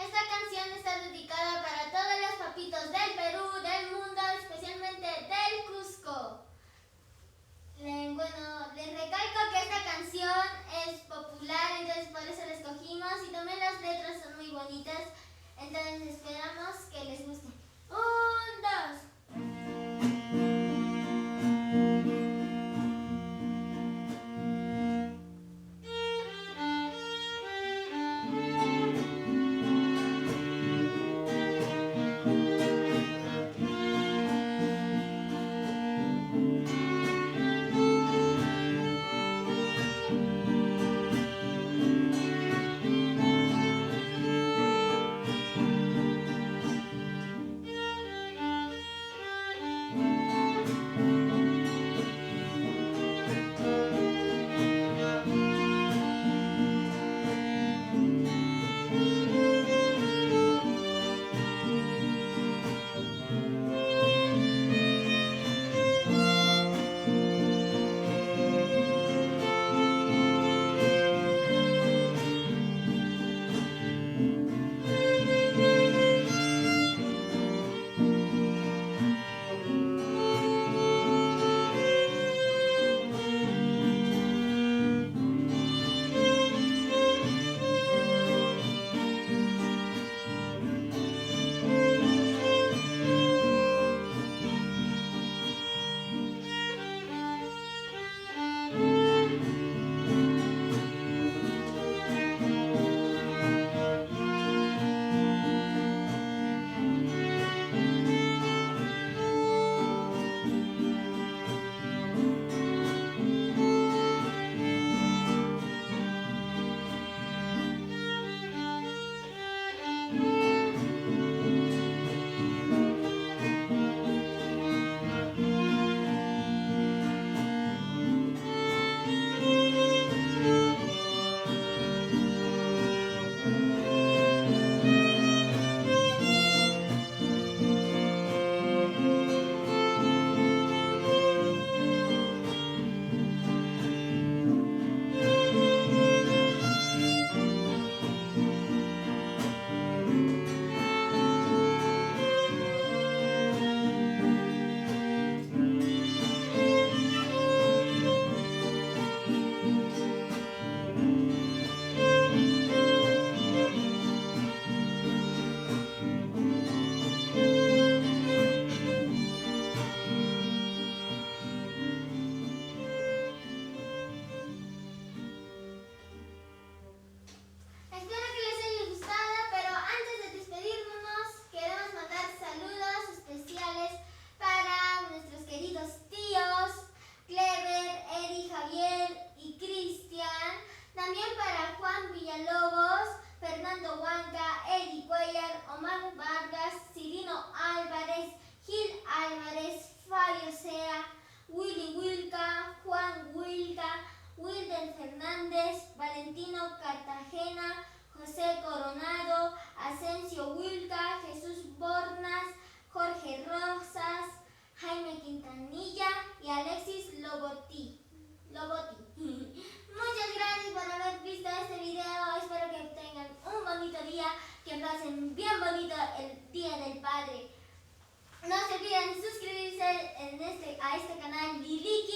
Esta canción está dedicada para todos los papitos del Perú, del mundo, especialmente del Cusco. Bueno, les recalco que esta canción es popular, entonces por eso la escogimos y también las letras son muy bonitas, entonces esperamos que les guste. 1, 2. Cartagena, José Coronado, Asensio Wilca, Jesús Bornas, Jorge Rosas, Jaime Quintanilla y Alexis Loboti. Muchas gracias por haber visto este video. Espero que tengan un bonito día, que pasen bien bonito el Día del Padre. No se olviden suscribirse a este canal Lili